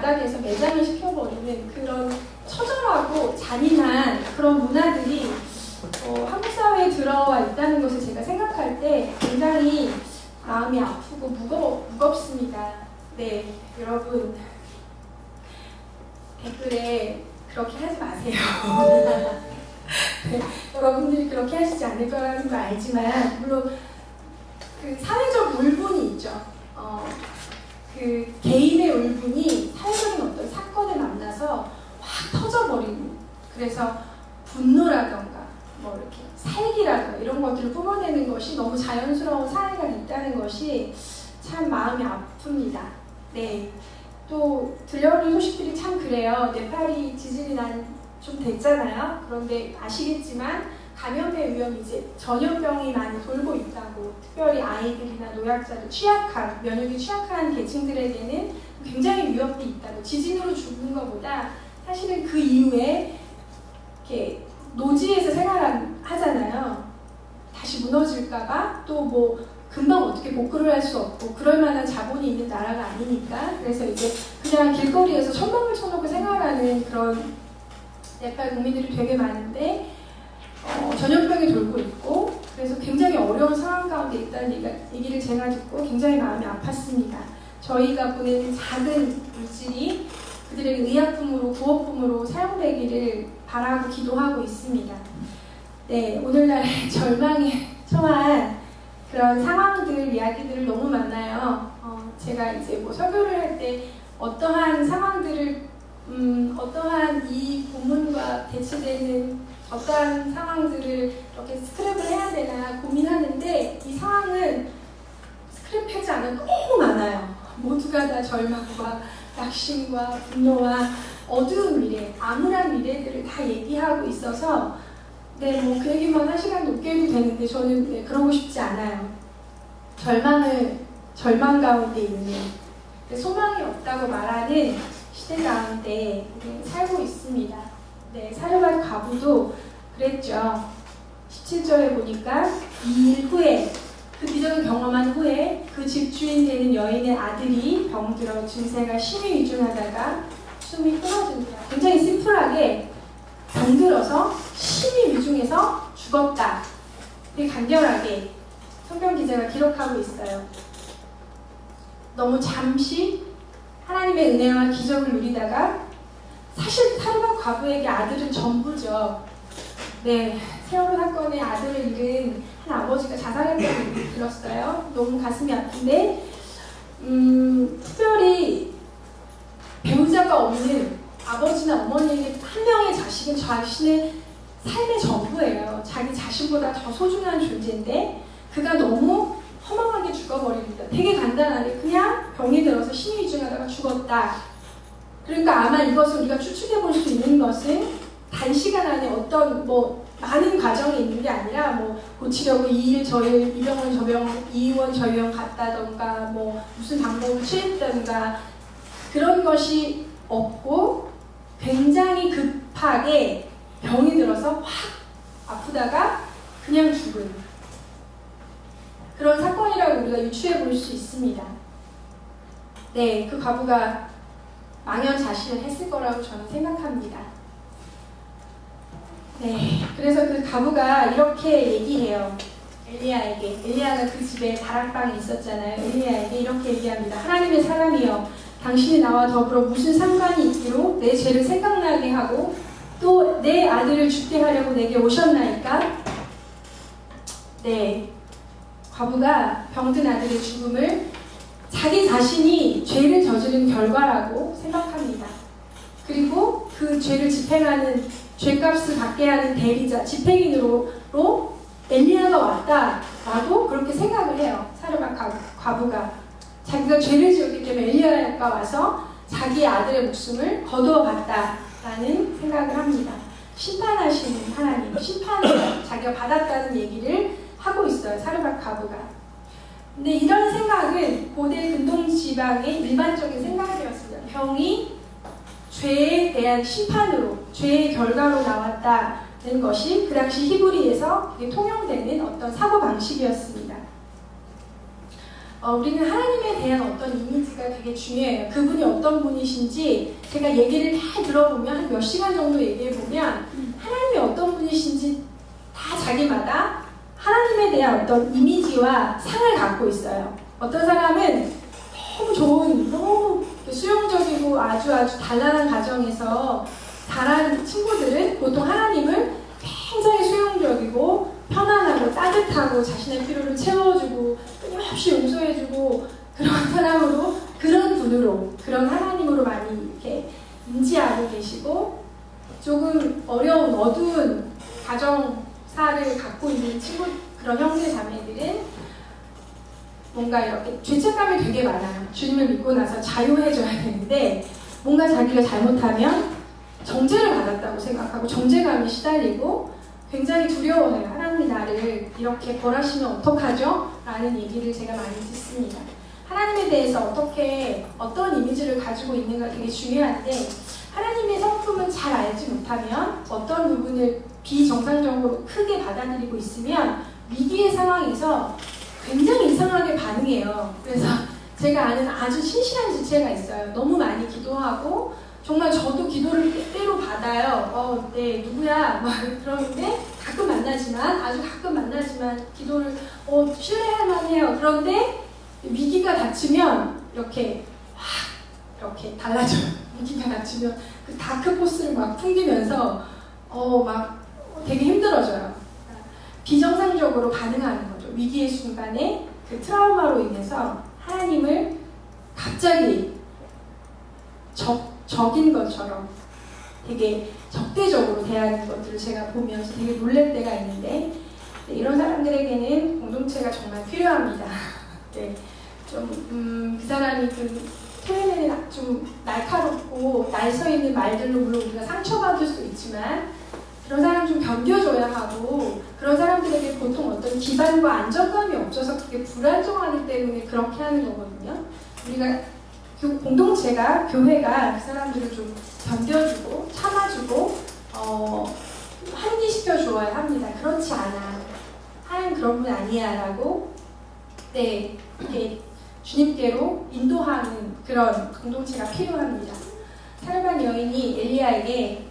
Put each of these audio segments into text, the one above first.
바닥에서 매장을 시켜버리는 그런 처절하고 잔인한 그런 문화들이 한국 사회에 들어와 있다는 것을 제가 생각할 때 굉장히 마음이 아프고 무겁습니다. 네, 여러분 댓글에 그렇게 하지 마세요. 네, 여러분들이 그렇게 하시지 않을 거라는 거 알지만 물론 그 사회적 울분이 있죠. 그 개인의 울분이 사회적인 어떤 사건을 만나서 확 터져버리는, 그래서 분노라던가 뭐 이렇게 살기라던가 이런 것들을 뿜어내는 것이 너무 자연스러운 사회가 있다는 것이 참 마음이 아픕니다. 네. 또 들려오는 소식들이 참 그래요. 네팔이 지진이 난 좀 됐잖아요. 그런데 아시겠지만 감염의 위험이 이제 전염병이 많이 돌고 있다고, 특별히 아이들이나 노약자들, 취약한, 면역이 취약한 계층들에게는 굉장히 위험이 있다고, 지진으로 죽는 것보다 사실은 그 이후에 이렇게 노지에서 생활하잖아요. 다시 무너질까봐, 또 뭐 금방 어떻게 복구를 할 수 없고 그럴 만한 자본이 있는 나라가 아니니까, 그래서 이제 그냥 길거리에서 천막을 쳐놓고 생활하는 그런 네팔 국민들이 되게 많은데 전염병이 돌고 있고, 그래서 굉장히 어려운 상황 가운데 있다는 얘기를 제가 듣고 굉장히 마음이 아팠습니다. 저희가 보내는 작은 물질이 그들에게 의약품으로, 구호품으로 사용되기를 바라고 기도하고 있습니다. 네, 오늘날의 절망에 처한 그런 상황들, 이야기들을 너무 만나요. 제가 이제 뭐 설교를 할 때 어떠한 상황들을, 어떠한 이 본문과 대치되는 어떠한 상황들을 이렇게 스크랩을 해야 되나 고민하는데, 이 상황은 스크랩하지 않은 너무 많아요. 모두가 다 절망과 낙심과 분노와 어두운 미래, 암울한 미래들을 다 얘기하고 있어서 네, 뭐 그 얘기만 한 시간 넘게 해도 되는데 저는 네, 그러고 싶지 않아요. 절망 가운데 있는, 소망이 없다고 말하는 시대 가운데 살고 있습니다. 네, 사르밧 과부도 그랬죠. 17절에 보니까 2일 후에, 그 기적을 경험한 후에 그 집주인 되는 여인의 아들이 병들어 증세가 심히 위중하다가 숨이 끊어진다. 굉장히 심플하게 병들어서 심히 위중해서 죽었다. 되게 간결하게 성경 기자가 기록하고 있어요. 너무 잠시 하나님의 은혜와 기적을 누리다가, 사실 사르밧 과부에게 아들은 전부죠. 네, 세월호 사건의 아들을 잃은 한 아버지가 자살했다는 얘기 들었어요. 너무 가슴이 아픈데, 특별히 배우자가 없는 아버지나 어머니에게 한 명의 자식은 자신의 삶의 전부예요. 자기 자신보다 더 소중한 존재인데 그가 너무 허망하게 죽어버립니다. 되게 간단하게 그냥 병이 들어서 심히 위중하다가 죽었다. 그러니까 아마 이것을 우리가 추측해 볼 수 있는 것은 단시간 안에 어떤 뭐 많은 과정이 있는 게 아니라 뭐 고치려고 이 일 저 일, 이 병원 저 병원, 이 의원 저 의원 갔다던가 뭐 무슨 방법을 취했다던가 그런 것이 없고, 굉장히 급하게 병이 들어서 확 아프다가 그냥 죽은 그런 사건이라고 우리가 유추해 볼 수 있습니다. 네, 그 과부가 망연자실을 했을 거라고 저는 생각합니다. 네, 그래서 그 과부가 이렇게 얘기해요. 엘리야에게. 엘리야가 그 집에 다락방이 있었잖아요. 엘리야에게 이렇게 얘기합니다. 하나님의 사람이여, 당신이 나와 더불어 무슨 상관이 있기로 내 죄를 생각나게 하고 또 내 아들을 죽게 하려고 내게 오셨나이까? 네, 과부가 병든 아들의 죽음을 자기 자신이 죄를 저지른 결과라고 생각합니다. 그리고 그 죄를 집행하는, 죄값을 받게 하는 대리자, 집행인으로 엘리야가 왔다라고 그렇게 생각을 해요. 사르밧 과부가 자기가 죄를 지었기 때문에 엘리야가 와서 자기 아들의 목숨을 거두어 갔다라는 생각을 합니다. 심판하시는 하나님, 심판을 자기가 받았다는 얘기를 하고 있어요, 사르밧 과부가. 근데 이런 생각은 고대 근동 지방의 일반적인 생각이었습니다. 병이 죄에 대한 심판으로, 죄의 결과로 나왔다는 것이 그 당시 히브리에서 통용되는 어떤 사고방식이었습니다. 우리는 하나님에 대한 어떤 이미지가 되게 중요해요. 그분이 어떤 분이신지 제가 얘기를 다 들어보면 한 몇 시간 정도 얘기해보면 하나님이 어떤 분이신지 다 자기마다 하나님에 대한 어떤 이미지와 상을 갖고 있어요. 어떤 사람은 너무 좋은, 너무 수용적이고 아주 단란한 가정에서 자란 친구들은 보통 하나님을 굉장히 수용적이고 편안하고 따뜻하고 자신의 필요를 채워주고 끊임없이 용서해주고 그런 사람으로, 그런 분으로, 그런 하나님으로 많이 이렇게 인지하고 계시고, 조금 어려운 어두운 가정사를 갖고 있는 친구, 그런 형제 자매들은 뭔가 이렇게 죄책감이 되게 많아요. 주님을 믿고 나서 자유해져야 되는데 뭔가 자기가 잘못하면 정죄를 받았다고 생각하고 정죄감이 시달리고 굉장히 두려워해요. 하나님이 나를 이렇게 벌하시면 어떡하죠? 라는 얘기를 제가 많이 듣습니다. 하나님에 대해서 어떤 이미지를 가지고 있는가 되게 중요한데, 하나님의 성품은 잘 알지 못하면 어떤 부분을 비정상적으로 크게 받아들이고 있으면 위기의 상황에서 굉장히 이상하게 반응해요. 그래서 제가 아는 아주 신실한 지체가 있어요. 너무 많이 기도하고 정말 저도 기도를 때때로 받아요. 네, 누구야? 막 그러는데 아주 가끔 만나지만 기도를 신뢰할 만해요. 그런데 위기가 닥치면 이렇게 달라져요. 위기가 닥치면 그 다크포스를 막 풍기면서 막 되게 힘들어져요. 비정상적으로 반응하는 거죠. 위기의 순간에 그 트라우마로 인해서 하나님을 갑자기 적인 것처럼 되게 적대적으로 대하는 것들을 제가 보면서 되게 놀랄 때가 있는데, 이런 사람들에게는 공동체가 정말 필요합니다. 네, 그 사람이 표현에는 좀 날카롭고 날서 있는 말들로 물론 우리가 상처받을 수 있지만 그런 사람 좀 견뎌줘야 하고, 그런 사람들에게 보통 어떤 기반과 안정감이 없어서 그게 불안정하기 때문에 그렇게 하는 거거든요. 우리가 공동체가, 교회가 그 사람들을 좀 견뎌주고 참아주고 환기시켜 주어야 합니다. 그렇지 않아, 하나님 그런 분 아니야 라고 이렇게 주님께로 인도하는 그런 공동체가 필요합니다. 사르반 여인이 엘리야에게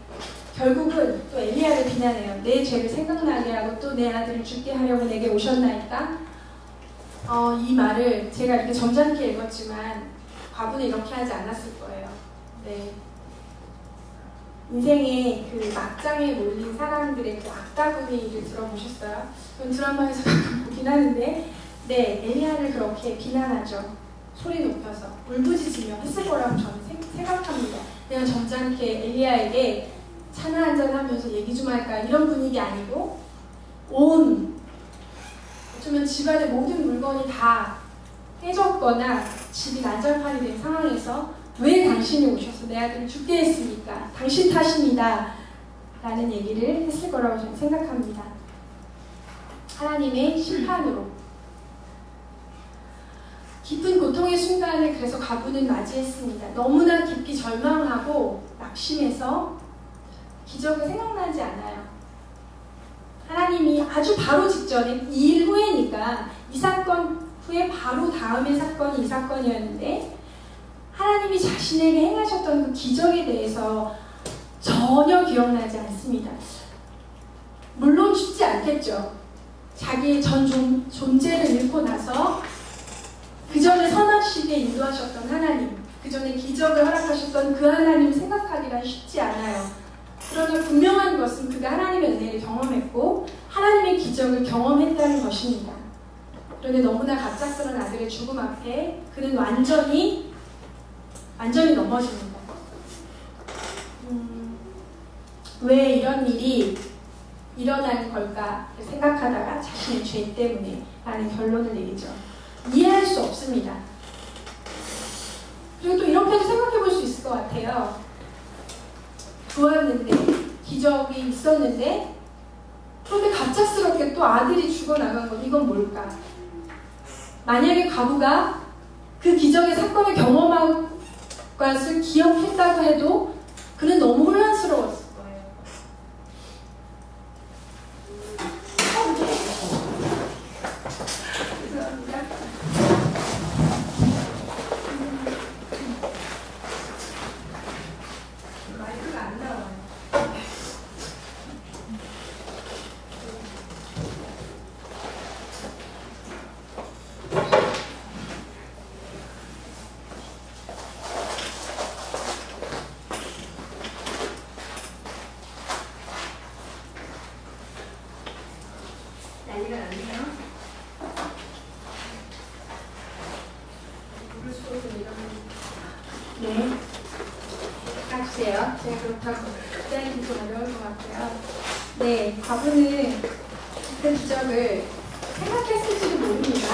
결국은 또 엘리야를 비난해요. 내 죄를 생각나게 하고 또 내 아들을 죽게 하려고 내게 오셨나이까? 이 말을 제가 이렇게 점잖게 읽었지만 과부는 이렇게 하지 않았을 거예요. 네. 인생의 그 막장에 몰린 사람들의 그 악다구니를 들어보셨어요? 그건 드라마에서 가끔 보긴 하는데, 네, 엘리야를 그렇게 비난하죠. 소리 높여서 울부짖으며 했을 거라고 저는 생각합니다. 그냥 점잖게 엘리야에게 차나 한잔 하면서 얘기 좀 할까, 이런 분위기 아니고, 어쩌면 집안의 모든 물건이 다 깨졌거나 집이 난장판이 된 상황에서 왜 당신이 오셔서 내 아들을 죽게 했습니까? 당신 탓입니다. 라는 얘기를 했을 거라고 저는 생각합니다. 하나님의 심판으로 깊은 고통의 순간을 그래서 과부는 맞이했습니다. 너무나 깊이 절망하고 낙심해서 기적은 생각나지 않아요. 하나님이 아주 바로 직전에, 이 일 후에니까, 이 사건 후에 바로 다음의 사건이 이 사건이었는데, 하나님이 자신에게 행하셨던 그 기적에 대해서 전혀 기억나지 않습니다. 물론 쉽지 않겠죠. 자기의 전 존재를 잃고 나서 그 전에 선하시게 인도하셨던 하나님, 그 전에 기적을 허락하셨던 그 하나님 생각하기란 쉽지 않아요. 그러나 분명한 것은 그가 하나님의 은혜를 경험했고 하나님의 기적을 경험했다는 것입니다. 그런데 너무나 갑작스러운 아들의 죽음 앞에 그는 완전히 넘어집니다. 왜 이런 일이 일어나는 걸까를 생각하다가 자신의 죄 때문에 라는 결론을 내리죠. 이해할 수 없습니다. 그리고 또 이렇게도 생각해 볼 수 있을 것 같아요. 좋았는데, 기적이 있었는데, 그런데 갑작스럽게 또 아들이 죽어나간 것, 이건 뭘까? 만약에 과부가 그 기적의 사건을 경험한 것을 기억했다고 해도 그는 너무 혼란스러웠을 거예요. 죄송합니다. 네. 깎으세요. 제가 그렇다고 기다리기 좀 어려울 것 같고요. 네, 과부는 그 기적을 생각했을지도 모릅니다.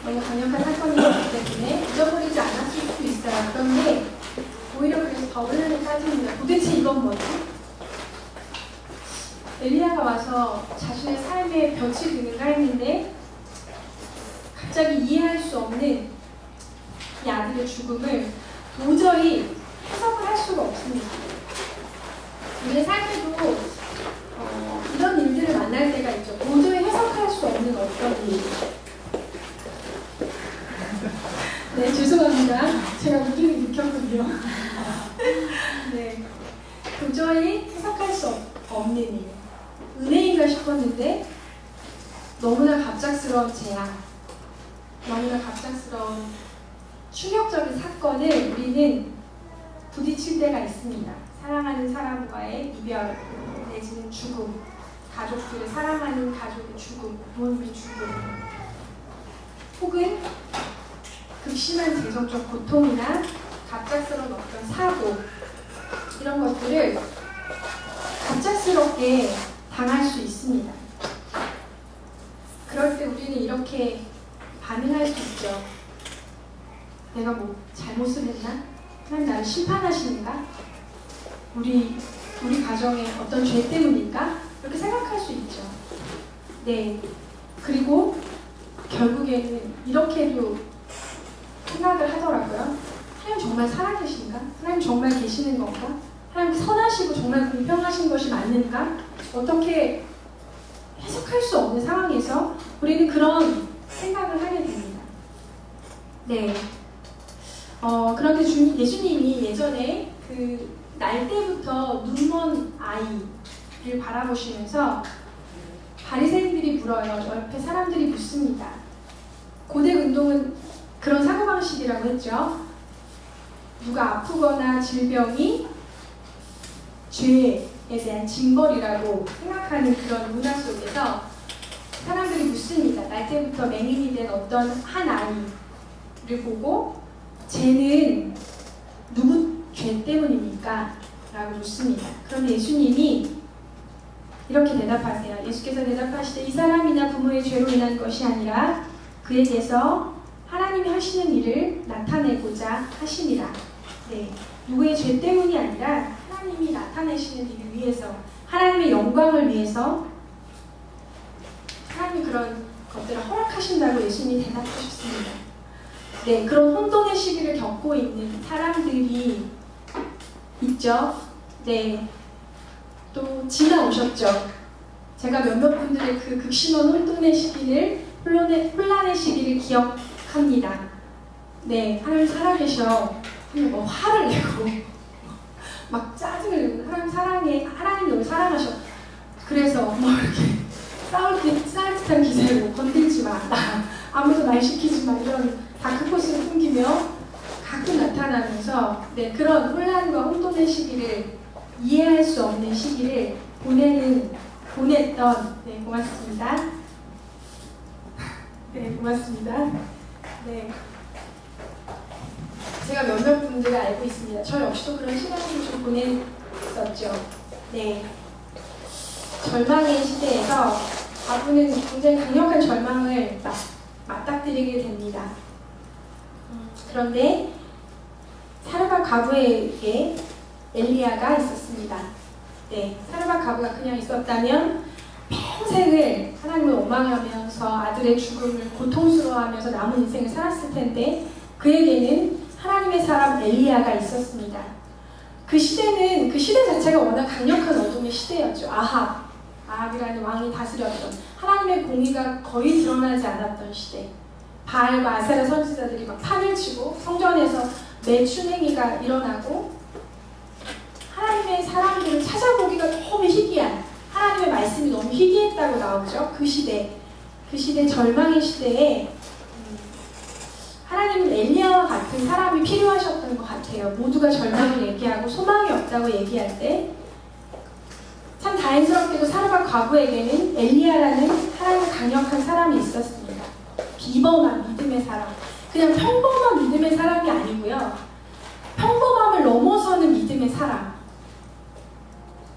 너무 강력한 사건이기 때문에 잊어버리지 않았을 수도 있어요. 그런데 오히려 그래서 더 혼란에 빠집니다. 도대체 이건 뭐지? 엘리야가 와서 자신의 삶에 볕이 드는가 했는데 갑자기 이해할 수 없는 이 아들의 죽음을 도저히 해석을 할 수가 없습니다. 우리의 삶에도 이런 일들을 만날 때가 있죠. 도저히 해석할 수 없는 어떤 일. 네, 죄송합니다. 제가 무기를 느꼈군요. 네, 도저히 해석할 수 없는 일. 은혜인가 싶었는데 너무나 갑작스러운 재앙, 너무나 갑작스러운 충격적인 사건을 우리는 부딪힐 때가 있습니다. 사랑하는 사람과의 이별, 내지는 죽음, 가족들을 사랑하는 가족의 죽음, 부모님의 죽음, 혹은 극심한 재정적 고통이나 갑작스러운 어떤 사고, 이런 것들을 갑작스럽게 당할 수 있습니다. 그럴 때 우리는 이렇게 반응할 수 있죠. 내가 뭐 잘못을 했나? 하나님 나를 심판하시는가? 우리 가정의 어떤 죄 때문일까? 이렇게 생각할 수 있죠. 네. 그리고 결국에는 이렇게도 생각을 하더라고요. 하나님 정말 살아계신가? 하나님 정말 계시는 건가? 하나님 선하시고 정말 공평하신 것이 맞는가? 어떻게 해석할 수 없는 상황에서 우리는 그런 생각을 하게 됩니다. 네. 그런데 예수님이 예전에 그 날 때부터 눈먼 아이를 바라보시면서 바리새인들이 물어요. 옆에 사람들이 묻습니다. 고대 운동은 그런 사고방식이라고 했죠. 누가 아프거나 질병이 죄에 대한 징벌이라고 생각하는 그런 문화 속에서 사람들이 묻습니다. 날 때부터 맹인이 된 어떤 한 아이를 보고 쟤는 누구 죄 때문입니까? 라고 묻습니다. 그런데 예수님이 이렇게 대답하세요. 예수께서 대답하시되 이 사람이나 부모의 죄로 인한 것이 아니라 그에게서 하나님이 하시는 일을 나타내고자 하시니라. 네, 누구의 죄 때문이 아니라 하나님이 나타내시는 일을 위해서, 하나님의 영광을 위해서 하나님이 그런 것들을 허락하신다고 예수님이 대답하셨습니다. 네, 그런 혼돈의 시기를 겪고 있는 사람들이 있죠. 네, 또 지나오셨죠. 제가 몇몇 분들의 그 극심한 혼돈의 시기를, 혼란의 시기를 기억합니다. 네, 하나님 살아계셔. 뭐 화를 내고 막 짜증을 내고 하나님 사랑해, 하나님 너무 사랑하셔. 그래서 뭐 이렇게 싸울 듯한 기세로 건들지 마, 아무도 말 시키지 마, 이런 다크포스를 풍기며 가끔 나타나면서 네, 그런 혼란과 혼돈의 시기를, 이해할 수 없는 시기를 보냈던, 네, 고맙습니다. 네, 고맙습니다. 네, 제가 몇몇 분들을 알고 있습니다. 저 역시도 그런 시간을 좀 보냈었죠. 네, 절망의 시대에서 과부는 굉장히 강력한 절망을 맞닥뜨리게 됩니다. 그런데 사르밧 과부에게 엘리야가 있었습니다. 네, 사르밧 과부가 그냥 있었다면 평생을 하나님을 원망하면서 아들의 죽음을 고통스러워하면서 남은 인생을 살았을 텐데 그에게는 하나님의 사람 엘리야가 있었습니다. 그 시대 자체가 워낙 강력한 어둠의 시대였죠. 아합이라는 왕이 다스렸던, 하나님의 공의가 거의 드러나지 않았던 시대. 바알과 아세라 선지자들이 막 판을 치고 성전에서 매춘행위가 일어나고 하나님의 사람들을 찾아보기가 너무 희귀한, 하나님의 말씀이 너무 희귀했다고 나오죠. 그 시대 절망의 시대에 하나님은 엘리야와 같은 사람이 필요하셨던 것 같아요. 모두가 절망을 얘기하고 소망이 없다고 얘기할 때 참 다행스럽게도 사르밧 과부에게는 엘리야라는 하나님의 강력한 사람이 있었습니다. 비범한 믿음의 사람, 그냥 평범한 믿음의 사람이 아니고요. 믿음의 사람.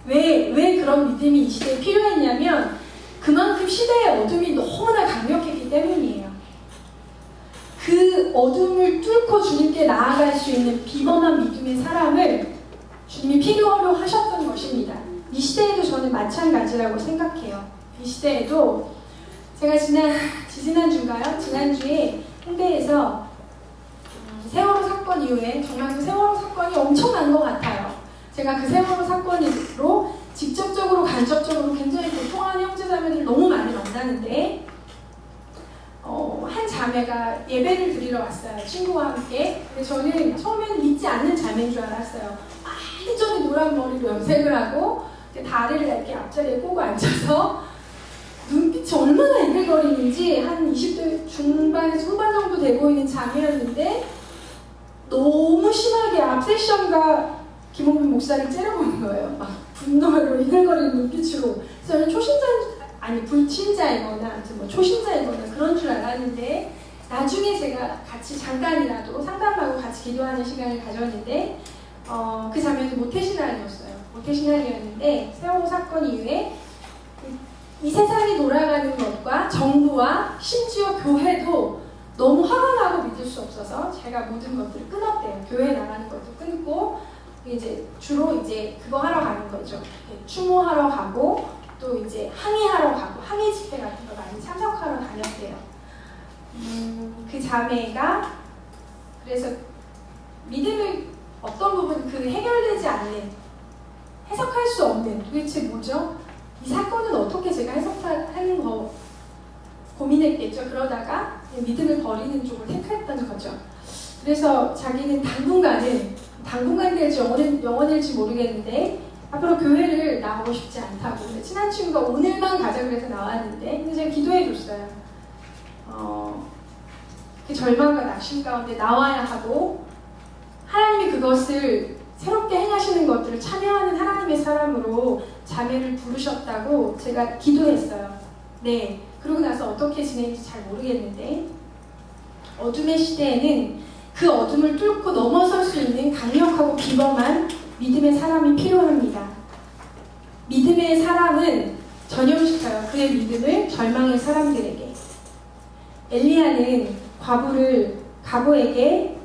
왜 그런 믿음이 이 시대에 필요했냐면 그만큼 시대의 어둠이 너무나 강력했기 때문이에요. 그 어둠을 뚫고 주님께 나아갈 수 있는 비범한 믿음의 사람을 주님이 필요로 하셨던 것입니다. 이 시대에도 저는 마찬가지라고 생각해요. 이 시대에도 제가 지난주인가요? 지난주에 홍대에서 세월호 사건 이후에 정말 그 세월호 사건이 엄청난 것 같아요. 제가 그 세월호 사건으로 직접적으로 간접적으로 굉장히 고통하는 형제자매들 너무 많이 만나는데 한 자매가 예배를 드리러 왔어요. 친구와 함께. 근데 저는 처음에는 믿지 않는 자매인 줄 알았어요. 완전히 노란 머리로 염색을 하고 다리를 이렇게 앞자리에 꼬고 앉아서 눈빛이 얼마나 이글거리는지 한 20대 중반에서 후반 정도 되고 있는 자매였는데 너무 심하게 앞 세션과 김홍빈 목사를 째려보는 거예요. 막 분노로 이글거리는 눈빛으로. 그래서 저는 불신자이거나 뭐 초신자이거나 그런 줄 알았는데 나중에 제가 같이 잠깐이라도 상담하고 같이 기도하는 시간을 가졌는데 그 자매는 모태신앙이었어요. 모태신앙이었는데 세월호 사건 이후에 이 세상이 돌아가는 것과 정부와 심지어 교회도 너무 화가 나고 믿을 수 없어서 제가 모든 것들을 끊었대요. 교회 나가는 것도 끊고 이제 주로 이제 그거 하러 가는 거죠. 추모하러 가고 또 이제 항의하러 가고 항의 집회 같은 거 많이 참석하러 다녔대요. 그 자매가 그래서 믿음을 어떤 부분 그 해결되지 않는 해석할 수 없는 도대체 뭐죠? 이 사건은 어떻게 제가 해석하는 거 고민했겠죠. 그러다가 믿음을 버리는 쪽을 택했다는 거죠. 그래서 자기는 당분간 될지 영원일지 모르겠는데 앞으로 교회를 나오고 싶지 않다고. 근데 친한 친구가 오늘만 가자 그래서 나왔는데 근데 제가 기도해 줬어요. 그 절망과 낙심 가운데 나와야 하고 하나님이 그것을 새롭게 행하시는 것들을 참여하는 하나님의 사람으로 자매를 부르셨다고 제가 기도했어요. 네. 그러고 나서 어떻게 지내는지 잘 모르겠는데 어둠의 시대에는 그 어둠을 뚫고 넘어설 수 있는 강력하고 비범한 믿음의 사람이 필요합니다. 믿음의 사람은 전염시켜요. 그의 믿음을 절망의 사람들에게. 엘리야는 과부에게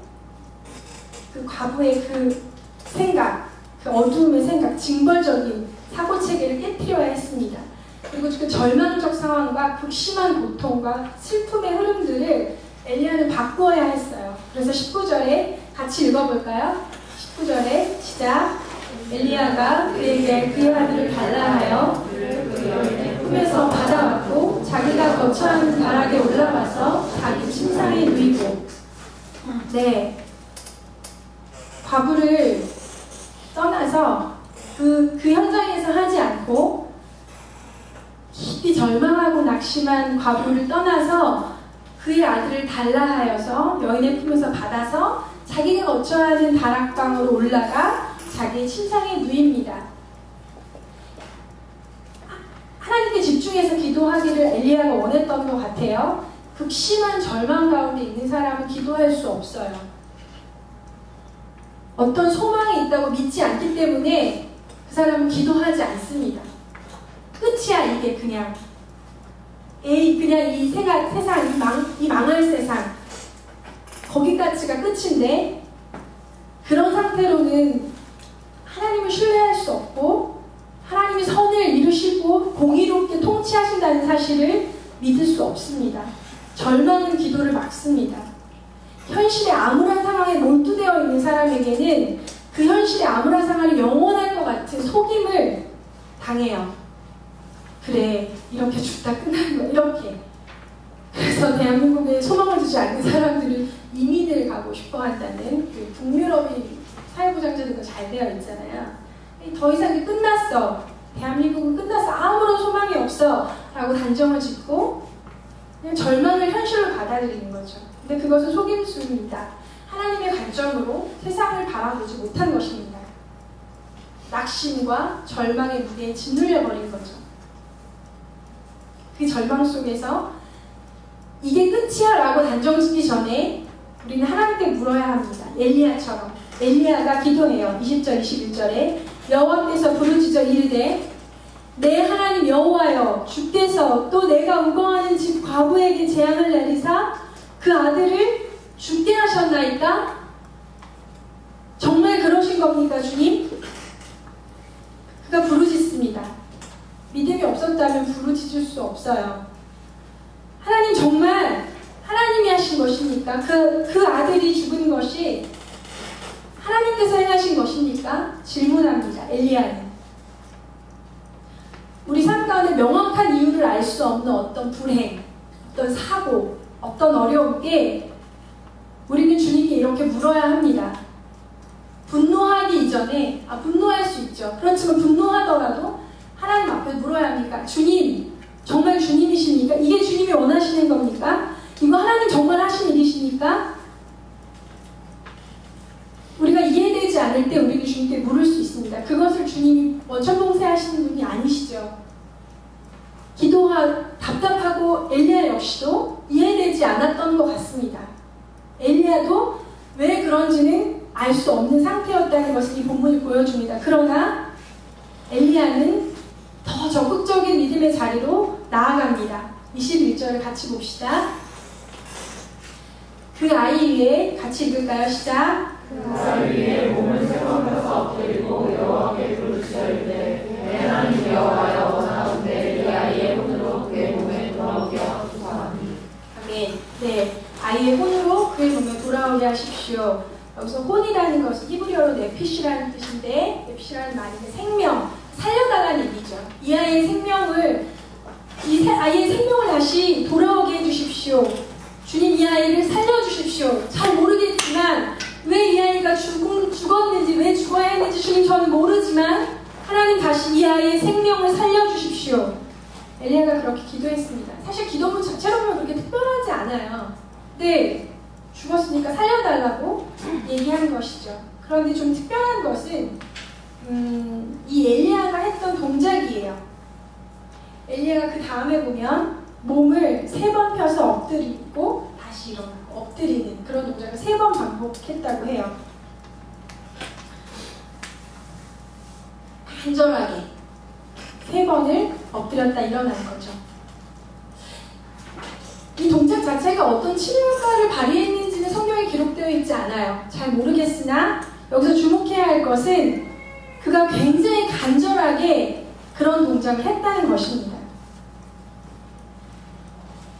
그 과부의 그 생각, 그 어두움의 생각, 징벌적인 사고체계를 깨뜨려야 했습니다. 그리고 그 절망적 상황과 극심한 고통과 슬픔의 흐름들을 엘리야는 바꾸어야 했어요. 그래서 19절에 같이 읽어볼까요? 19절에 시작. 엘리야가 그에게 그의 아들을 달라하여 그의 품에서 받아왔고 자기가 거처하는 다락에 올라가서 자기 침상에 누이고. 네, 과부를 떠나서 그 현장에서 하지 않고 깊이 절망하고 낙심한 과부를 떠나서 그의 아들을 달라하여서 여인의 품에서 받아서 자기가 거처하는 다락방으로 올라가 자기의 침상에 누입니다. 하나님께 집중해서 기도하기를 엘리야가 원했던 것 같아요. 극심한 절망 가운데 있는 사람은 기도할 수 없어요. 어떤 소망이 있다고 믿지 않기 때문에 그 사람은 기도하지 않습니다. 끝이야 이게 그냥. 그냥 이 세상, 이 망할 세상 거기까지가 끝인데 그런 상태로는 하나님을 신뢰할 수 없고 하나님이 선을 이루시고 공의롭게 통치하신다는 사실을 믿을 수 없습니다. 절망은 기도를 막습니다. 현실의 암울한 상황에 몰두되어 있는 사람에게는 그 현실의 암울한 상황이 영원할 것 같은 속임을 당해요. 그래, 이렇게 죽다 끝나는 거야, 이렇게. 그래서 대한민국에 소망을 주지 않는 사람들은 이민을 가고 싶어 한다는 그 북유럽이 사회부장제도가 잘 되어 있잖아요. 더 이상 이제 끝났어. 대한민국은 끝났어. 아무런 소망이 없어. 라고 단정을 짓고 그냥 절망을 현실로 받아들이는 거죠. 근데 그것은 속임수입니다. 하나님의 관점으로 세상을 바라보지 못한 것입니다. 낙심과 절망의 무게에 짓눌려버린 거죠. 그 절망 속에서 이게 끝이야 라고 단정짓기 전에 우리는 하나님께 물어야 합니다. 엘리야처럼 엘리야가 기도해요. 20절, 21절에 여호와께서 부르짖어 이르되 내 하나님 여호와여 주께서 또 내가 우거하는 집 과부에게 재앙을 내리사 그 아들을 죽게 하셨나이까? 정말 그러신 겁니까 주님? 그가 부르짖습니다. 믿음이 없었다면 부르짖을 수 없어요. 하나님 정말 하나님이 하신 것입니까? 그 아들이 죽은 것이 하나님께서 행하신 것입니까? 질문합니다. 엘리야는. 우리 삶 가운데 명확한 이유를 알 수 없는 어떤 불행, 어떤 사고, 어떤 어려움에 우리는 주님께 이렇게 물어야 합니다. 분노하기 이전에, 분노할 수 있죠. 그렇지만 분노하더라도 하나님 앞에 물어야 합니까? 주님, 정말 주님이십니까? 이게 주님이 원하시는 겁니까? 이거 하나님 정말 하신 일이십니까? 우리가 이해되지 않을 때 우리는 주님께 물을 수 있습니다. 그것을 주님이 원천봉쇄하시는 분이 아니시죠. 답답하고 엘리야 역시도 이해되지 않았던 것 같습니다. 엘리야도 왜 그런지는 알 수 없는 상태였다는 것을 이 본문이 보여줍니다. 그러나 엘리야는 더 적극적인 믿음의 자리로 나아갑니다. 21절을 같이 봅시다. 그 아이 위에 같이 읽을까요? 시작. 그 아이 위에 몸을 세워서 엎드리고 여호와께 부르짖어 이르되 내 하나님 여호와여 원하건대 이 아이의 손으로 그의 몸에 돌아오게 하소서. 아멘. 네, 아이의 혼으로 그의 몸에 돌아오게 하십시오. 여기서 혼이라는 것은 히브리어로 네피시라는 뜻인데, 네피시라는 말이 생명, 살려달라는 얘기죠. 이 아이의 생명을 다시 돌아오게 해주십시오. 주님, 이 아이를 살려주십시오. 잘 모르겠지만 왜 이 아이가 죽었는지, 왜 죽어야 했는지 주님 저는 모르지만 하나님 다시 이 아이의 생명을 살려주십시오. 엘리야가 그렇게 기도했습니다. 사실 기도문 자체로 보면 그렇게 특별하지 않아요. 근데 죽었으니까 살려달라고 얘기하는 것이죠. 그런데 좀 특별한 것은 이 엘리야가 했던 동작이에요. 엘리야가 그 다음에 보면 몸을 3번 펴서 엎드리고 다시 일어나고 엎드리는 그런 동작을 3번 반복했다고 해요. 간절하게 3번을 엎드렸다 일어난 거죠. 이 동작 자체가 어떤 치료 효과를 발휘했는지는 성경에 기록되어 있지 않아요. 잘 모르겠으나 여기서 주목해야 할 것은 그가 굉장히 간절하게 그런 동작을 했다는 것입니다.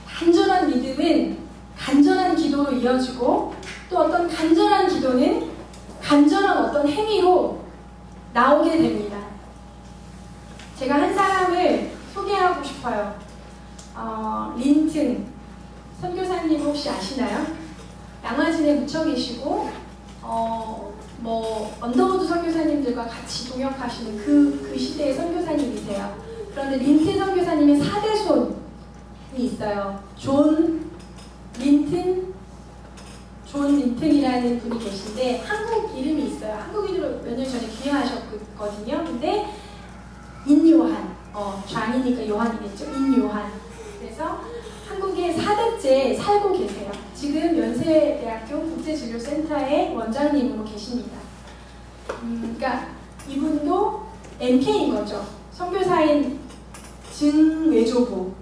간절한 믿음은 간절한 기도로 이어지고 또 어떤 간절한 기도는 간절한 어떤 행위로 나오게 됩니다. 제가 한 사람을 소개하고 싶어요. 린튼 선교사님 혹시 아시나요? 양화진에 묻혀 계시고 언더우드 선교사님들과 같이 동역하시는 그 시대의 선교사님이세요. 그런데 린튼 선교사님의 4대손이 있어요. 존 린튼이라는 분이 계신데 한국 이름이 있어요. 한국 이름을 몇 년 전에 기여하셨거든요. 근데 인요한, 좌니니까 요한이겠죠. 인요한. 그래서 한국에 4대째 살고 계세요. 지금 연세대학교 국제진료센터의 원장님으로 계십니다. 그러니까 이분도 MK인 거죠. 선교사인 증외조부,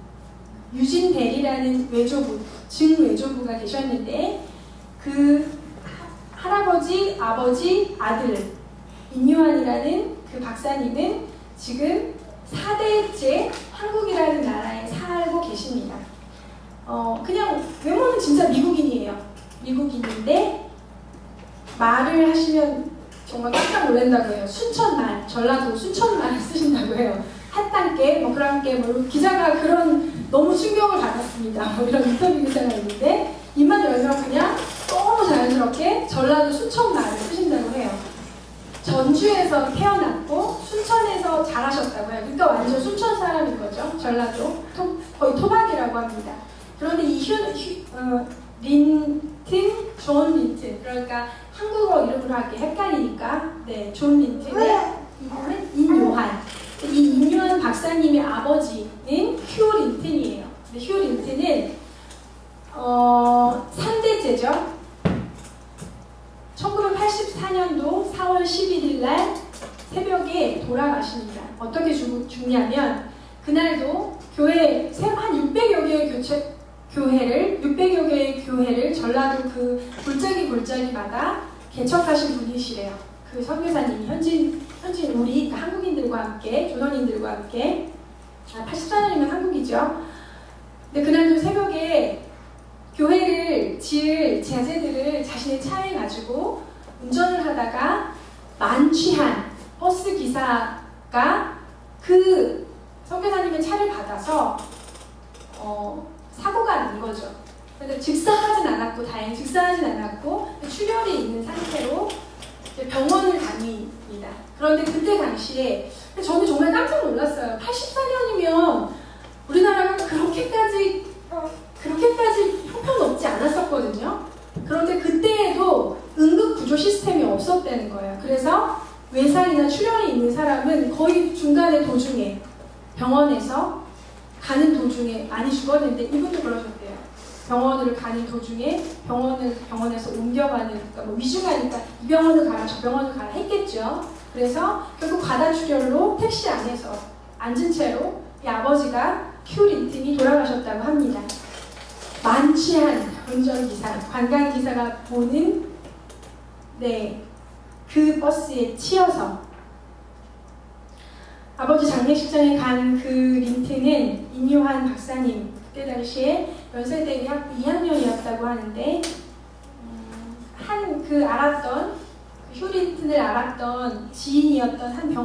유진 대리라는 외조부, 증외조부가 계셨는데 그 할아버지, 아버지, 아들 인요한이라는 그 박사님은 지금 4대째 한국이라는 나라에 살고 계십니다. 그냥 외모는 진짜 미국인이에요. 미국인인데 말을 하시면 정말 깜짝 놀란다고 해요. 순천말, 전라도 순천말 쓰신다고 해요. 핫단께, 그랑께, 기자가 그런 너무 충격을 받았습니다. 이런 인터뷰 기사가 있는데 입만 열면 그냥 너무 자연스럽게 전라도 순천말을 쓰신다고 해요. 전주에서 태어났고 순천에서 자라셨다고 해요. 그러니까 완전 순천 사람인 거죠. 전라도 거의 토박이라고 합니다. 그런데 이 존 린튼, 그러니까 한국어 이름으로 하기 헷갈리니까 존 린튼의 이름은 인요한. 이 인요한 박사님의 아버지는 휴 린튼이에요. 근데 휴 린튼은 3대째죠. 1984년 4월 11일 날 새벽에 돌아가십니다. 어떻게 죽냐면 그날도 교회 한 600여 개의 교회를 600여 개의 교회를 전라도 그 골짜기마다 개척하신 분이시래요. 그 선교사님이 현진 우리 그러니까 한국인들과 함께 조선인들과 함께 84년이면 한국이죠. 근데 그날도 새벽에 교회를 지을 자재들을 자신의 차에 가지고 운전을 하다가 만취한 버스 기사가 그 선교사님의 차를 받아서 사고가 난 거죠. 그런데 즉사하진 않았고 다행히 즉사하진 않았고 출혈이 있는 상태로 병원을 다닙니다. 그런데 그때 당시에 저는 정말 깜짝 놀랐어요. 84년이면 우리나라가 그렇게까지 형편없지 않았었거든요. 그런데 그때에도 응급구조 시스템이 없었다는 거예요. 그래서 외상이나 출혈이 있는 사람은 거의 중간에 도중에 병원에서 가는 도중에 많이 죽었는데 이분도 그러셨대요. 병원을 가는 도중에 병원에서 옮겨가는, 그러니까 뭐 위중하니까 이 병원을 가라 저 병원을 가라 했겠죠. 그래서 결국 과다출혈로 택시 안에서 앉은 채로 이 아버지가 휴 린튼이 돌아가셨다고 합니다. 만취한 운전기사, 관광기사가 보는 그 버스에 치여서 아버지 장례식장에 간 그 린튼은 인요한 박사님, 그때 당시에 연세대학 2학년이었다고 하는데 휴 린튼을 알았던 지인이었던 한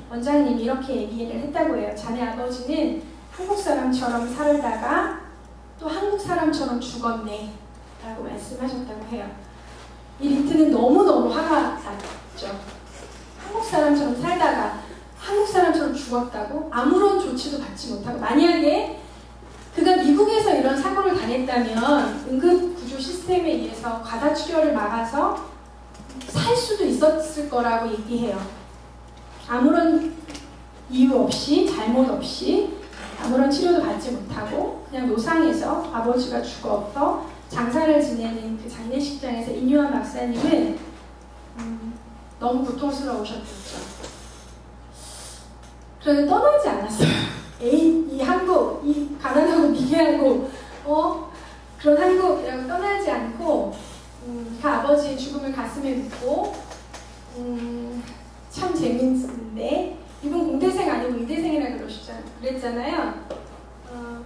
원장님이 이렇게 얘기를 했다고 해요. 자네 아버지는 한국 사람처럼 살다가 또 한국 사람처럼 죽었네 라고 말씀하셨다고 해요. 이 린튼은 너무너무 화가 났죠. 한국 사람처럼 살다가 한국 사람처럼 죽었다고? 아무런 조치도 받지 못하고, 만약에 그가 미국에서 이런 사고를 당했다면 응급구조 시스템에 의해서 과다출혈을 막아서 살 수도 있었을 거라고 얘기해요. 아무런 이유 없이, 잘못 없이 아무런 치료도 받지 못하고 그냥 노상에서 아버지가 죽어서 장사를 지내는 그 장례식장에서 인요한 박사님은 너무 고통스러우셨겠죠. 그런데 떠나지 않았어요. 이 한국, 이 가난하고 미개하고 그런 한국이라고 떠나지 않고 그 아버지의 죽음을 가슴에 묻고 참 재밌는데 이분 공대생 아니고 의대생이라 그랬잖아요.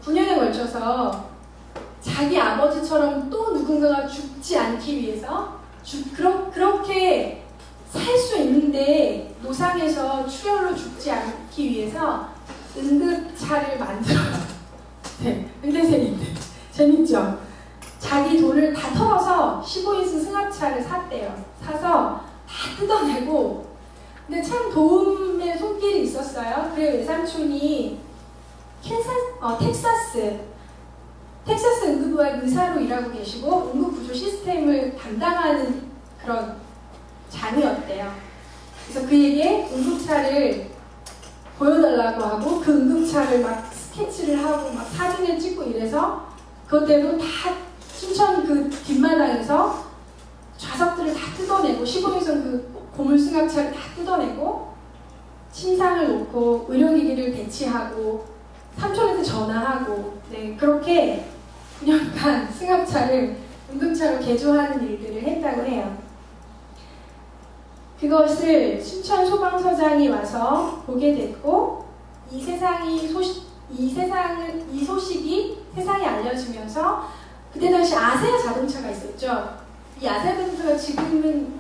9년에 걸쳐서 자기 아버지처럼 또 누군가가 죽지 않기 위해서 그렇게 살 수 있는데 노상에서 출혈로 죽지 않기 위해서 응급차를 만들어요. 네, 의대생인데 재밌죠? 자기 돈을 다 털어서 15인승 승합차를 샀대요. 사서 다 뜯어내고, 근데 참 도움의 손길이 있었어요. 그래 외삼촌이 텍사스 응급의학 의사로 일하고 계시고 응급구조 시스템을 담당하는 그런 장이었대요. 그래서 그에게 응급차를 보여달라고 하고 그 응급차를 막 스케치를 하고 막 사진을 찍고 이래서 그것대로 다 춘천 그 뒷마당에서 좌석들을 다 뜯어내고 15인승 그 고물승합차를 다 뜯어내고 침상을 놓고 의료기기를 배치하고 삼촌한테 전화하고 그렇게 9년간 승합차를 응급차로 개조하는 일들을 했다고 해요. 그것을 춘천 소방서장이 와서 보게 됐고 이 소식이 세상에 알려지면서 그때 당시 아세아 자동차가 있었죠. 이 아세아 자동차가 지금은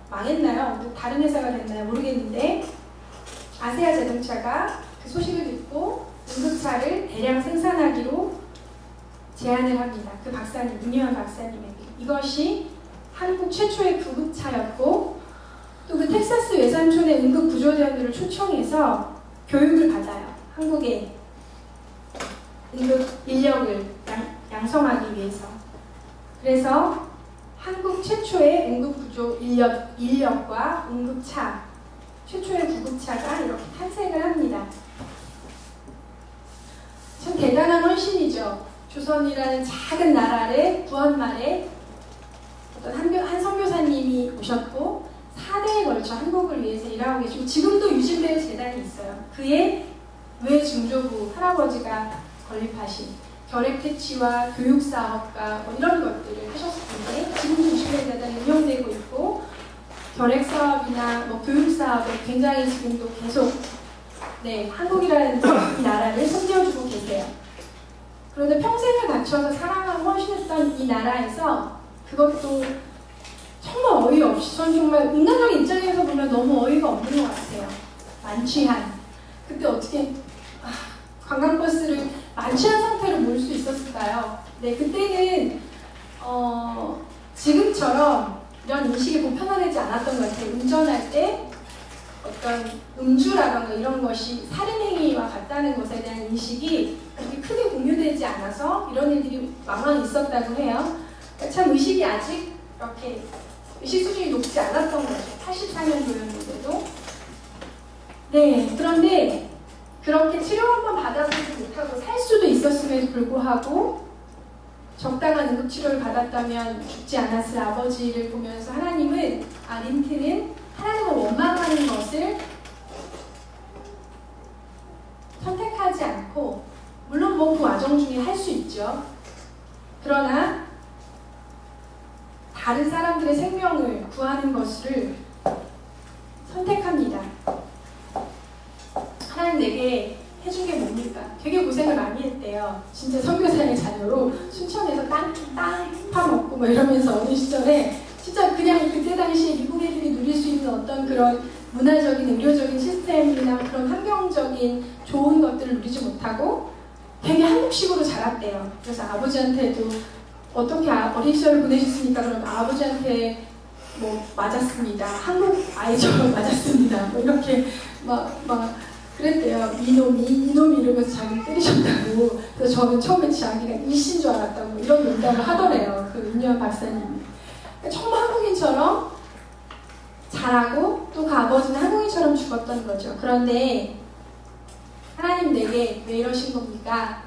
망했나요? 다른 회사가 됐나요? 모르겠는데 아세아 자동차가 그 소식을 듣고 응급차를 대량 생산하기로 제안을 합니다. 그 박사님, 인요한 박사님에게. 이것이 한국 최초의 구급차였고 또 그 텍사스 외삼촌의 응급구조대원들을 초청해서 교육을 받아요. 한국의 응급 인력을 양성하기 위해서. 그래서 한국 최초의 응급구조 인력과 응급차, 최초의 구급차가 이렇게 탄생을 합니다. 참 대단한 헌신이죠. 조선이라는 작은 나라의 구한말에 어떤 한 선교사님이 오셨고 4대에 걸쳐 한국을 위해서 일하고 계시고 지금도 유진배 재단이 있어요. 그의 외증조부 할아버지가 건립하신 결핵퇴치와 교육사업과 뭐 이런 것들을 하셨을 텐데 지금도 유진배 재단이 운영되고 있고 결핵사업이나 뭐 교육사업에 굉장히 지금도 계속 한국이라는 이 나라를 섬겨주고 계세요. 그런데 평생을 바쳐서 사랑하고 헌신했던 이 나라에서 그것도 정말 어이없이, 전 정말 인간적인 입장에서 보면 너무 어이가 없는 것 같아요. 만취한. 그때 어떻게 관광버스를 만취한 상태로 몰 수 있었을까요? 네, 그때는 지금처럼 이런 인식이 보편화되지 않았던 것 같아요. 운전할 때 어떤 음주라던가 이런 것이 살인행위와 같다는 것에 대한 인식이 그렇게 크게 공유되지 않아서 이런 일들이 왕왕 있었다고 해요. 참 의식이 아직 이렇게 의식 수준이 높지 않았던 거죠. 84년도였는데도. 네, 그런데 그렇게 치료 한번 받아보지 못하고 살 수도 있었음에도 불구하고 적당한 응급치료를 받았다면 죽지 않았을 아버지를 보면서 하나님은, 린트는 하나님을 원망하는 것을 선택하지 않고, 물론 뭐 그 과정 중에 할 수 있죠. 그러나 다른 사람들의 생명을 구하는 것을 선택합니다. 하나님 내게 해준 게 뭡니까? 되게 고생을 많이 했대요. 진짜 선교사의 자녀로 순천에서 땅 파먹고 뭐 이러면서 어느 시절에 진짜 그냥 그때 당시에 미국 애들이 누릴 수 있는 어떤 그런 문화적인, 의료적인 시스템이나 그런 환경적인 좋은 것들을 누리지 못하고 되게 한국식으로 자랐대요. 그래서 아버지한테도 어떻게 어린 시절을 보내셨습니까? 그러면 아버지한테 뭐 맞았습니다. 한국 아이처럼 맞았습니다. 뭐 이렇게 막 그랬대요. 이놈이 이러면서 자기를 때리셨다고. 그래서 저는 처음에 자기가 일신 줄 알았다고 이런 농담을 하더래요. 그 윤여한 박사님이. 정말 한국인처럼 자라고 또 그 아버지는 한국인처럼 죽었던 거죠. 그런데 하나님 내게 왜 이러신 겁니까?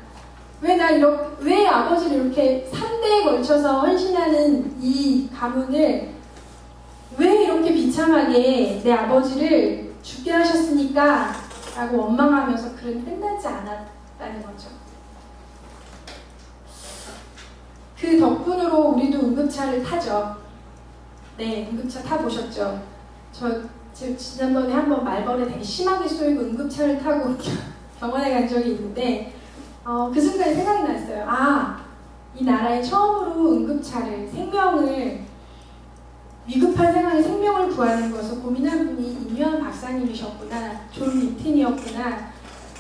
왜 아버지를 이렇게 3대에 걸쳐서 헌신하는 이 가문을 왜 이렇게 비참하게 내 아버지를 죽게 하셨습니까? 라고 원망하면서 글은 끝나지 않았다는 거죠. 그 덕분으로 우리도 응급차를 타죠. 네, 응급차 타보셨죠? 저 지난번에 한번 말벌에 되게 심하게 쏘이고 응급차를 타고 병원에 간 적이 있는데 그 순간에 생각이 났어요. 이 나라에 처음으로 응급차를, 생명을, 위급한 상황에 생명을 구하는 것을 고민한 분이 임요한 박사님이셨구나, 존 리튼이었구나.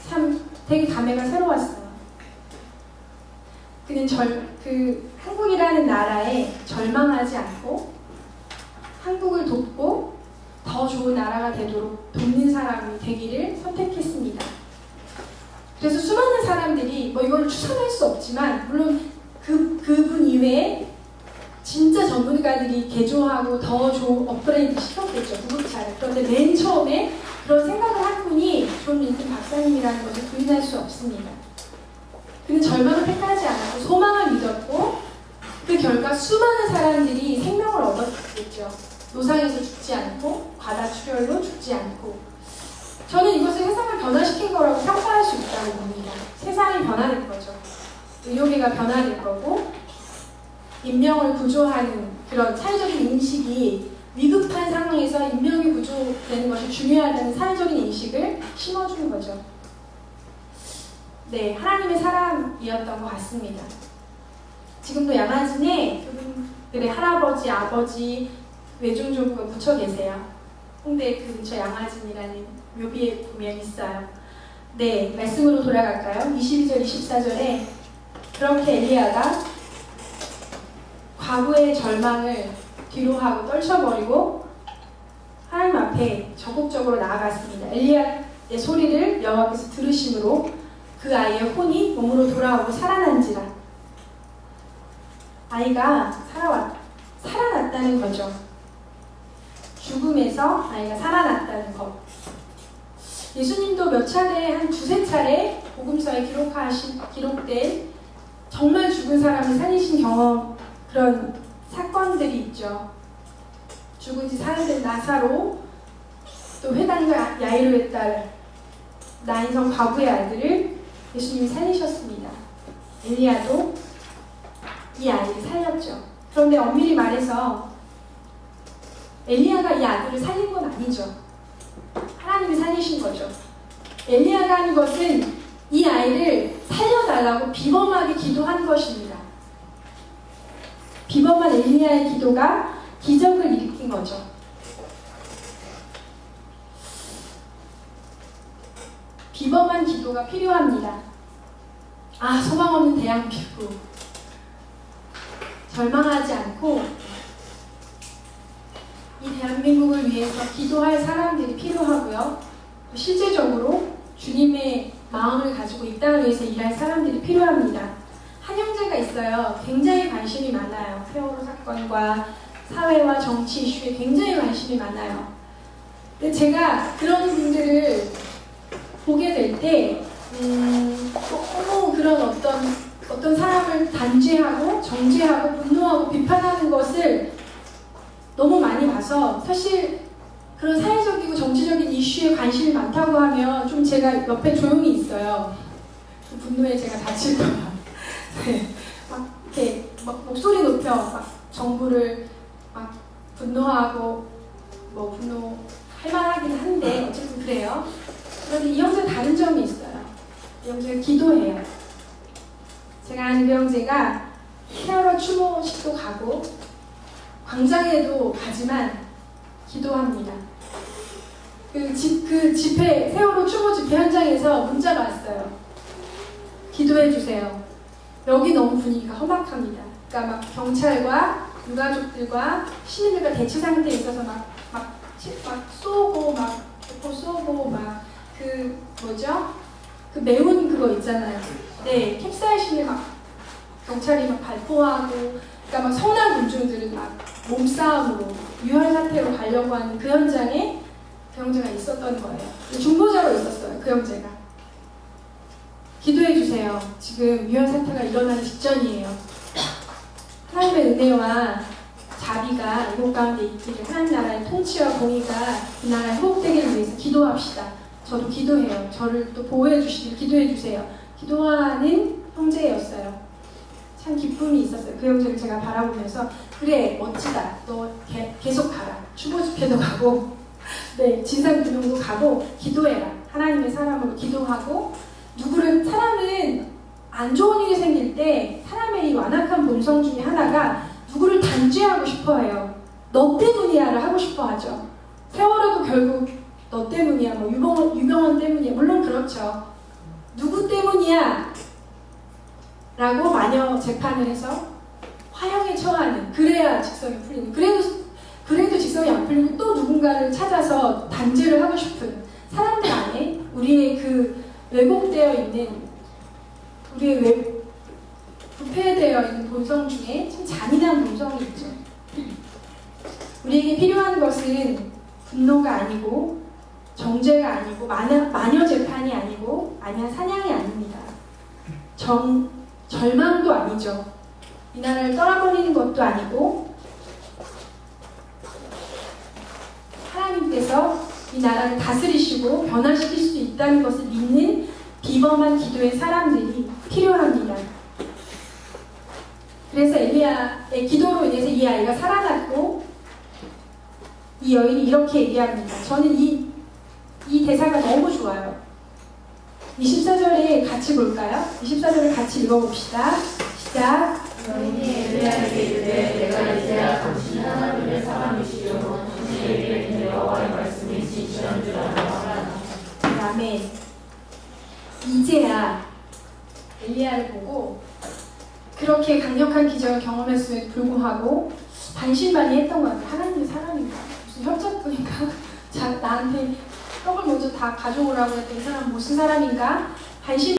참 되게 감회가 새로웠어요. 그는 한국이라는 나라에 절망하지 않고 한국을 돕고 더 좋은 나라가 되도록 돕는 사람이 되기를 선택했습니다. 그래서 수많은 사람들이 이걸 추천할 수 없지만 물론 그분 이외에 진짜 전문가들이 개조하고 더 좋은 업그레이드 시켰겠죠, 구급차를. 그런데 맨 처음에 그런 생각을 한 분이 존 리튼 박사님이라는 것을 부인할 수 없습니다. 그는 절망을 택하지 않았고 소망을 믿었고 그 결과 수많은 사람들이 생명을 얻었겠죠. 노상에서 죽지 않고 과다출혈로 죽지 않고. 저는 이것을 세상을 변화시킨 거라고 평가할 수 있다고 봅니다. 세상이 변화될 거죠. 의료계가 변화될 거고 인명을 구조하는 그런 사회적인 인식이 위급한 상황에서 인명이 구조되는 것이 중요하다는 사회적인 인식을 심어주는 거죠. 네, 하나님의 사람이었던 것 같습니다. 지금도 양화진에 그분들의 할아버지, 아버지, 외종조부가 묻혀 계세요. 홍대 그 근처 양화진이라는 묘비에 보면 있어요. 네, 말씀으로 돌아갈까요? 22절, 24절에 그렇게 엘리야가 과거의 절망을 뒤로하고 떨쳐버리고 하나님 앞에 적극적으로 나아갔습니다. 엘리야의 소리를 여호와께서 들으심으로 그 아이의 혼이 몸으로 돌아오고 살아난지라. 아이가 살아났다는 거죠. 죽음에서 아이가 살아났다는 것. 예수님도 몇 차례, 한 두세 차례 복음서에 기록된 정말 죽은 사람을 살리신 경험, 그런 사건이 사건들이 있죠. 죽은 지 사흘 된 나사로, 또 회당과 야이로의 딸 나인성 과부의 아들을 예수님이 살리셨습니다. 엘리야도 이 아이를 살렸죠. 그런데 엄밀히 말해서 엘리야가 이 아들을 살린 건 아니죠. 하나님이 살리신 거죠. 엘리야가 하는 것은 이 아이를 살려달라고 비범하게 기도한 것입니다. 비범한 엘리야의 기도가 기적을 일으킨 거죠. 비범한 기도가 필요합니다. 아, 소망 없는 대한민국. 절망하지 않고 이 대한민국을 위해서 기도할 사람들이 필요하고요. 실제적으로 주님의 마음을 가지고 이 땅을 위해서 일할 사람들이 필요합니다. 한 형제가 있어요. 굉장히 관심이 많아요. 세월호 사건과 사회와 정치 이슈에 굉장히 관심이 많아요. 근데 제가 그런 분들을 보게 될 때 너무 그런 어떤 사람을 단죄하고 정죄하고 분노하고 비판하는 것을 너무 많이 봐서, 사실 그런 사회적이고 정치적인 이슈에 관심이 많다고 하면 좀 제가 옆에 조용히 있어요. 그 분노에 제가 다칠까봐. 네. 막 이렇게 막 목소리 높여 막 정부를 막 분노하고 뭐 분노할 만하긴 한데 어쨌든 그래요. 그런데 이 형제 다른 점이 있어요. 이 형제가 기도해요. 제가 아는 그 형제가 세월호 추모식도 가고 광장에도 가지만 기도합니다. 그 집회, 세월호 추모 집회 현장에서 문자가 왔어요. 기도해 주세요. 여기 너무 분위기가 험악합니다. 그러니까 막 경찰과 유가족들과 시민들과 대치 상태에 있어서 막 쏘고 막 대포 쏘고 막 그 뭐죠? 그 매운 그거 있잖아요. 네, 캡사이신을 막 경찰이 막 발포하고, 그러니까 막 선한 군중들은 막 몸싸움으로 유혈 사태로 가려고 하는 그 현장에 그 형제가 있었던 거예요. 중보자로 있었어요. 그 형제가. 기도해 주세요. 지금 유혈 사태가 일어나는 직전이에요. 하나님의 은혜와 자비가 이곳 가운데 있기를, 하나님 나라의 통치와 공의가 그 나라에 회복되기를 위해서 기도합시다. 저도 기도해요. 저를 또 보호해 주시길 기도해 주세요. 기도하는 형제였어요. 참 기쁨이 있었어요. 그 형제를 제가 바라보면서, 그래 멋지다. 너 계속 가라. 추모 집회도 가고, 네, 진상규명도 가고 기도해라. 하나님의 사람으로 기도하고, 사람은 안 좋은 일이 생길 때 사람의 이 완악한 본성 중에 하나가 누구를 단죄하고 싶어해요. 너 때문이야를 하고 싶어하죠. 세월호도 결국 너 때문이야, 뭐 유병원 때문이야. 물론 그렇죠. 누구 때문이야? 라고 마녀 재판을 해서 화형에 처하는, 그래야 직성이 풀리는, 그래도 직성이 안 풀리고 또 누군가를 찾아서 단죄를 하고 싶은 사람들 안에 우리의 그 왜곡되어 있는, 우리의 부패되어 있는 본성 중에 참 잔인한 본성이 있죠. 우리에게 필요한 것은 분노가 아니고 정죄가 아니고 마녀 재판이 아니고 사냥이 아닙니다. 절망도 아니죠. 이 나라를 떠나버리는 것도 아니고, 하나님께서 이 나라를 다스리시고 변화시킬 수 있다는 것을 믿는 비범한 기도의 사람들이 필요합니다. 그래서 엘리야의 기도로 인해서 이 아이가 살아났고, 이 여인이 이렇게 얘기합니다. 저는 이 대사가 너무 좋아요. 24절에 같이 볼까요? 24절을 같이 읽어봅시다. 시작. 여인이 엘리야에게 이르되 내가 이제야 당신이 하나님의 사람이시요 당신에게 있는 여호와의 말씀이 진실한 줄 알아. 아멘. 이제야 엘리야를 보고 그렇게 강력한 기적을 경험했음에도 불구하고 반신반의했던 것 같아요. 하나님의 사람인가? 무슨 협작꾼인가? 나한테 떡을 먼저 다 가져오라고 했던 이 사람 무슨 사람인가? 반신